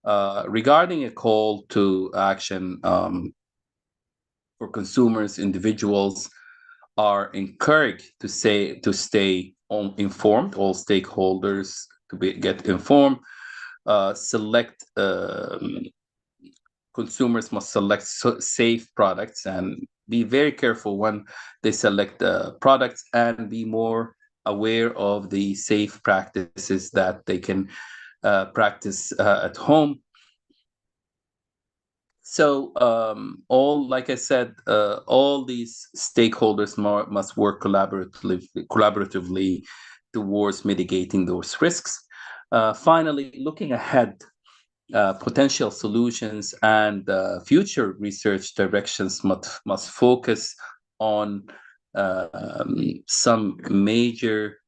Regarding a call to action for consumers, individuals are encouraged to stay informed. All stakeholders get informed. Select consumers must select safe products and be very careful when they select products, and be more aware of the safe practices that they can practice at home. So, like I said, all these stakeholders must work collaboratively towards mitigating those risks. Finally, looking ahead, potential solutions and future research directions must focus on some major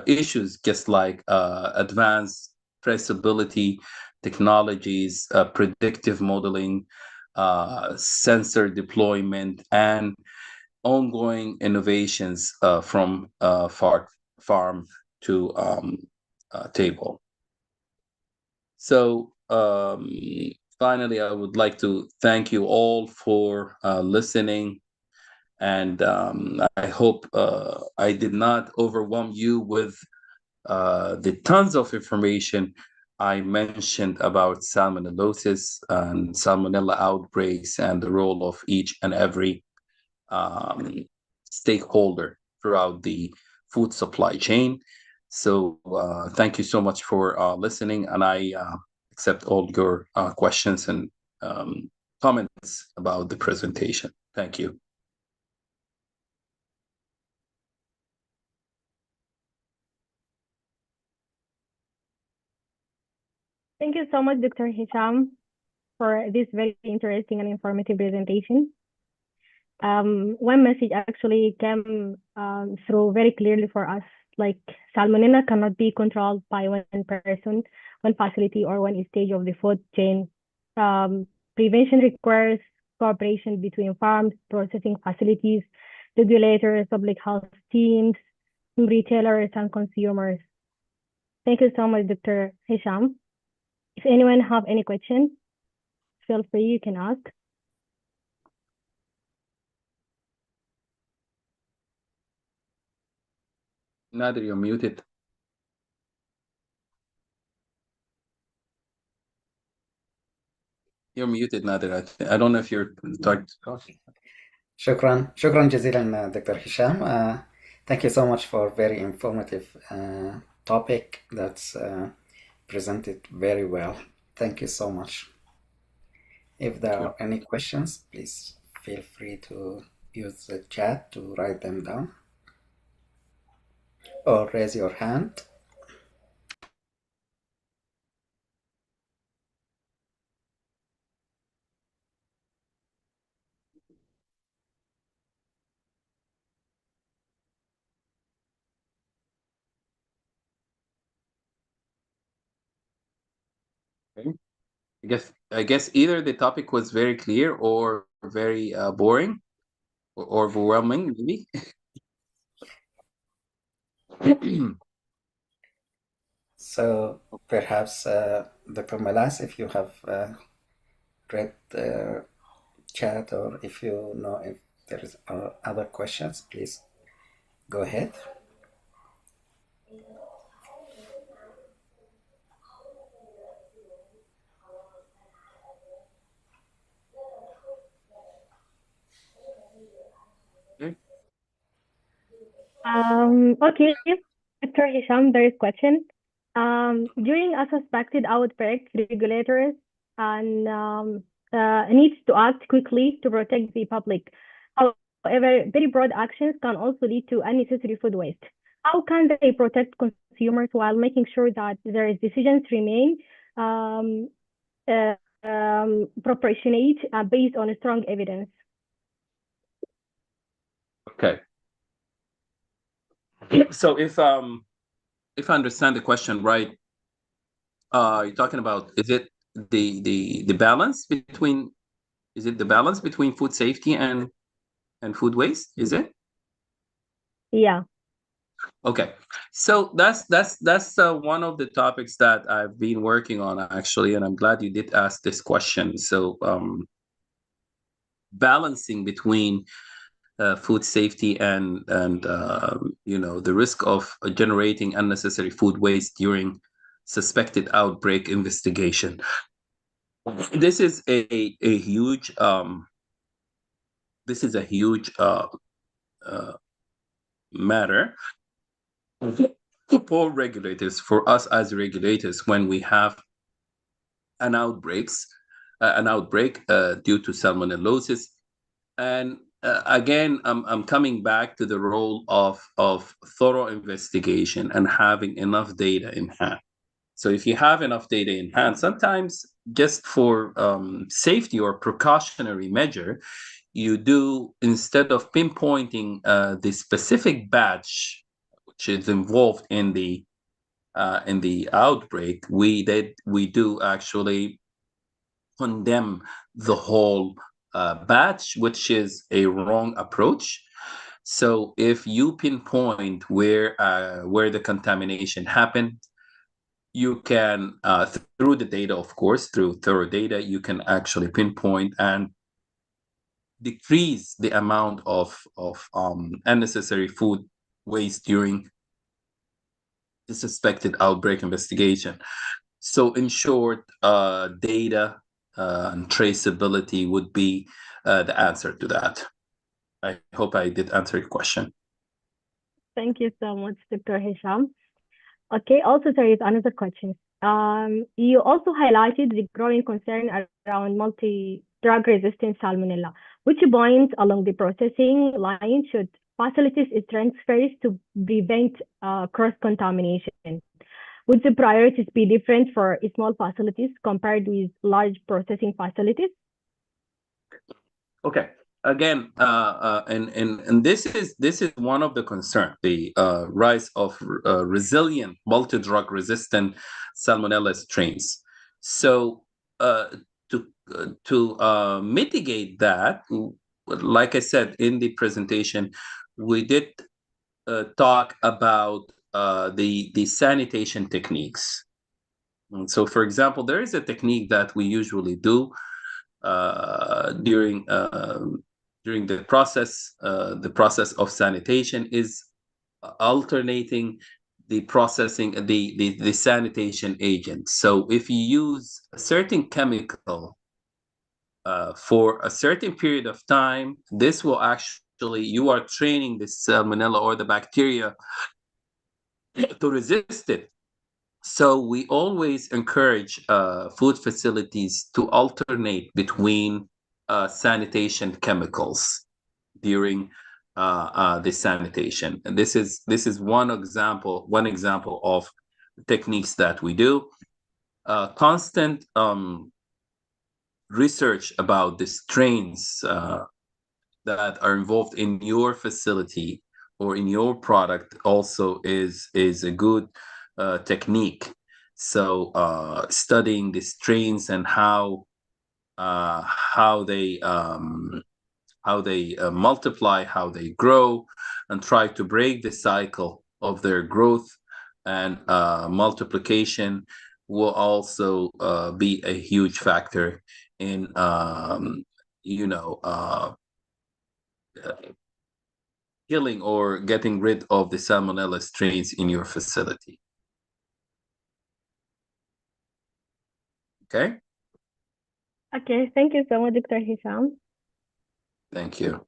issues, just like advanced traceability technologies, predictive modeling, sensor deployment, and ongoing innovations from farm to table. So, finally, I would like to thank you all for listening. And I hope I did not overwhelm you with the tons of information I mentioned about salmonellosis and salmonella outbreaks and the role of each and every stakeholder throughout the food supply chain. So thank you so much for listening, and I accept all your questions and comments about the presentation. Thank you. Thank you so much, Dr. Hisham, for this very interesting and informative presentation. One message actually came through very clearly for us, like salmonella cannot be controlled by one person, one facility, or one stage of the food chain. Prevention requires cooperation between farms, processing facilities, regulators, public health teams, retailers, and consumers. Thank you so much, Dr. Hisham. If anyone have any questions, feel free, you can ask. Nader, you're muted. You're muted, Nader. I don't know if you're talking. شكرا جزيلا دكتور هشام. Thank you so much for very informative topic that's presented very well. Thank you so much. If there are any questions, please feel free to use the chat to write them down or raise your hand. Okay. I guess either the topic was very clear or very boring or overwhelming, maybe. So perhaps Dr. Malas, if you have read the chat or if you know if there is other questions, please go ahead. Okay. Okay, Dr. Hisham, there is question. During a suspected outbreak, regulators and needs to act quickly to protect the public. However, very broad actions can also lead to unnecessary food waste. How can they protect consumers while making sure that their decisions remain um, uh, proportionate based on strong evidence? Okay. So if I understand the question right, you're talking about is it the balance between food safety and food waste? Is it? Yeah. Okay. So that's one of the topics that I've been working on actually, and I'm glad you did ask this question. So balancing between food safety and the risk of generating unnecessary food waste during suspected outbreak investigation. This is a huge matter for regulators, for us as regulators, when we have an outbreak due to salmonellosis. And again, I'm coming back to the role of thorough investigation and having enough data in hand. So if you have enough data in hand, sometimes just for safety or precautionary measure, you do, instead of pinpointing the specific batch which is involved in the outbreak, we do actually condemn the whole batch, which is a wrong approach. So if you pinpoint where the contamination happened, you can through the data, of course, through thorough data, you can actually pinpoint and decrease the amount of unnecessary food waste during the suspected outbreak investigation. So in short, data and traceability would be the answer to that. I hope I did answer your question. Thank you so much, Dr. Hisham. Okay, also there is another question. You also highlighted the growing concern around multi-drug resistant salmonella, which points along the processing line should facilities strength first to prevent cross-contamination. Would the priorities be different for small facilities compared with large processing facilities? Okay. Again, and this is one of the concerns: the rise of resilient multi-drug resistant salmonella strains. So to mitigate that, like I said in the presentation, we did talk about the sanitation techniques. And so, for example, there is a technique that we usually do during the process of sanitation, is alternating the processing the sanitation agent. So if you use a certain chemical for a certain period of time, this will actually, you are training the salmonella or the bacteria to resist it. So we always encourage food facilities to alternate between sanitation chemicals during the sanitation. And this is one example of techniques that we do. Constant research about the strains that are involved in your facility or in your product also is a good technique. So studying the strains and how they multiply, how they grow, and try to break the cycle of their growth and multiplication will also be a huge factor in killing or getting rid of the salmonella strains in your facility. Okay? Okay, thank you so much, Dr. Hisham. Thank you.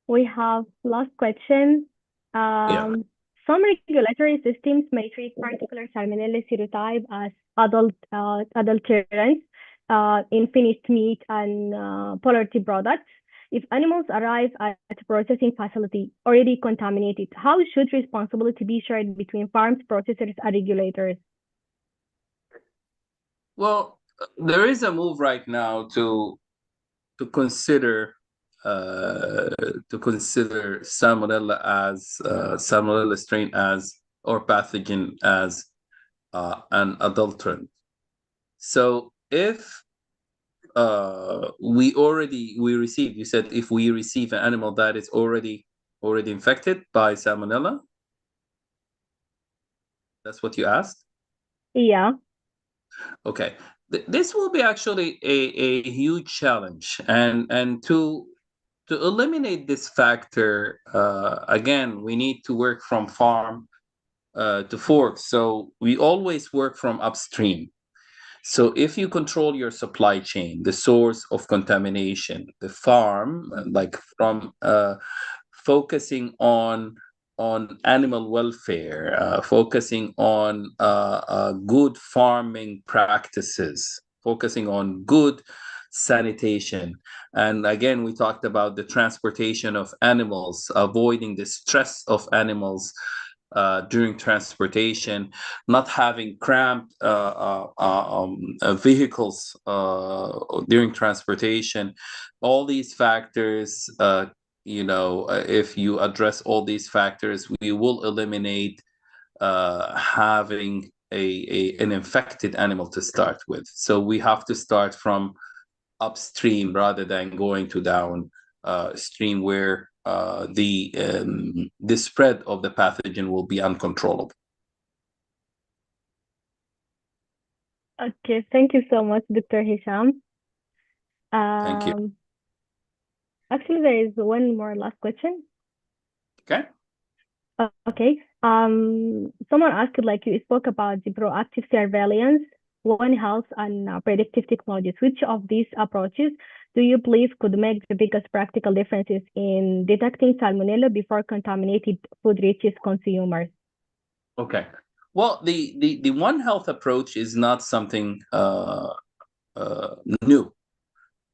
We have last question. Yeah. Some regulatory systems may treat particular salmonella serotype as adulterants in finished meat and poultry products. If animals arrive at a processing facility already contaminated, how should responsibility be shared between farms, processors, and regulators? Well, there is a move right now to consider salmonella strain as or pathogen as an adulterant. So if you said if we receive an animal that is already infected by salmonella, that's what you asked? Yeah. Okay. This will be actually a huge challenge, and to eliminate this factor, again, we need to work from farm to fork. So we always work from upstream. So if you control your supply chain, the source of contamination, the farm, like from focusing on animal welfare, focusing on good farming practices, focusing on good sanitation. And again, we talked about the transportation of animals, avoiding the stress of animals during transportation, not having cramped vehicles during transportation. All these factors, if you address all these factors, we will eliminate having an infected animal to start with. So we have to start from upstream rather than going to down stream where the spread of the pathogen will be uncontrollable. Okay, thank you so much, Dr. Hisham. Thank you. Actually, there is one more last question. Okay. Okay. Someone asked, like you spoke about the proactive surveillance, One Health, and predictive technologies. Which of these approaches do you believe could make the biggest practical differences in detecting salmonella before contaminated food reaches consumers? Okay. Well, the One Health approach is not something new,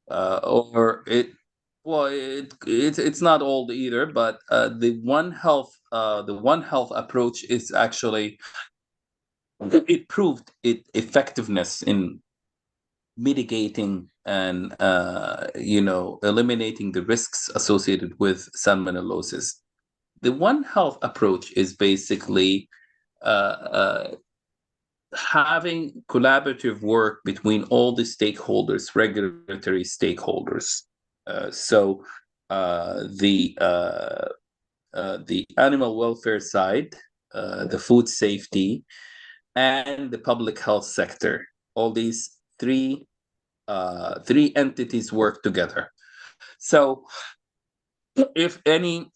or it's not old either. But the One Health approach is actually, it proved its effectiveness in mitigating and eliminating the risks associated with salmonellosis. The One Health approach is basically having collaborative work between all the stakeholders, regulatory stakeholders. So the animal welfare side, the food safety, and the public health sector. All these three entities work together. So if any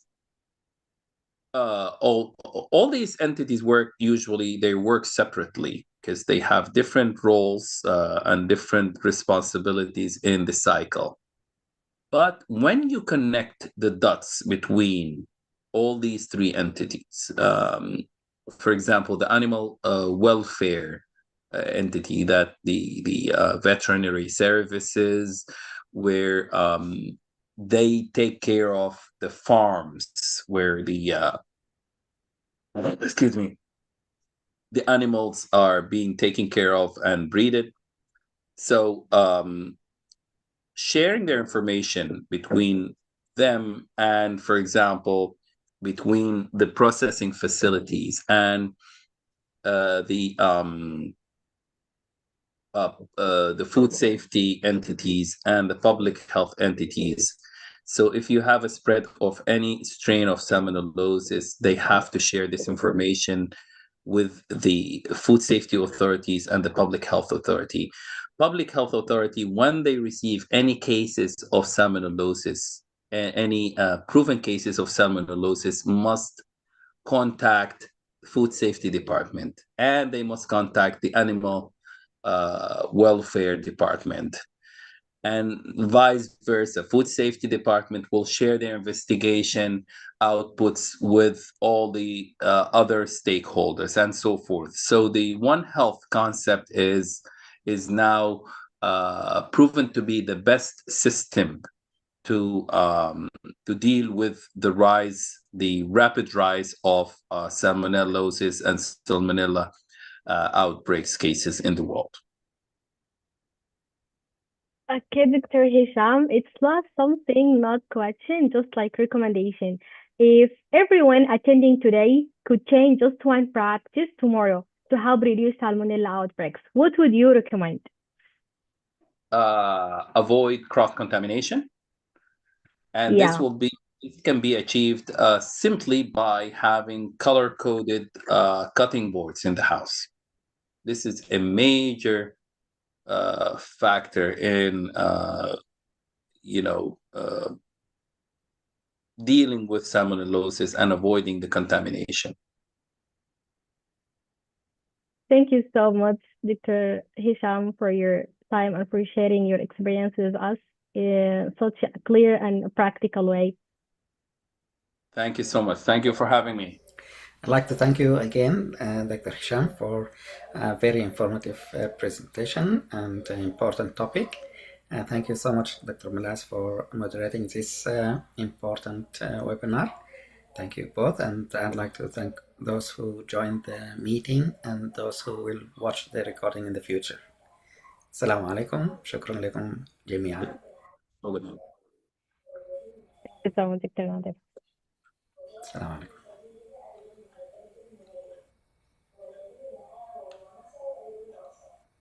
all these entities they work separately because they have different roles and different responsibilities in the cycle. But when you connect the dots between all these three entities, for example, the animal welfare entity, that the veterinary services, where they take care of the farms where the excuse me, the animals are being taken care of and breeded. So sharing their information between them and, for example, between the processing facilities and the food safety entities and the public health entities. So if you have a spread of any strain of salmonellosis, they have to share this information with the food safety authorities and the public health authority. Public health authority, when they receive any cases of salmonellosis, any proven cases of salmonellosis, must contact food safety department, and they must contact the animal welfare department, and vice versa. Food safety department will share their investigation outputs with all the other stakeholders and so forth. So the One Health concept is now proven to be the best system to deal with the rapid rise of salmonellosis and salmonella outbreaks cases in the world. Okay, Dr. Hisham, it's not something, not question, just like recommendation. If everyone attending today could change just one practice tomorrow to help reduce salmonella outbreaks, what would you recommend? Avoid cross contamination, and Yeah, it can be achieved simply by having color coded cutting boards in the house. This is a major factor in you know uh, dealing with salmonellosis and avoiding the contamination. thank you so much, Dr. Hisham, for your time and for sharing your experience with us in such a clear and practical way. Thank you so much. Thank you for having me. I'd like to thank you again, Dr. Hisham, for a very informative presentation and an important topic. Thank you so much, Dr. Milas, for moderating this important webinar. Thank you both, and I'd like to thank those who joined the meeting and those who will watch the recording in the future. السلام عليكم شكرا لكم جميعا. Over. Thank you so much, Dr. Nader. السلام عليكم.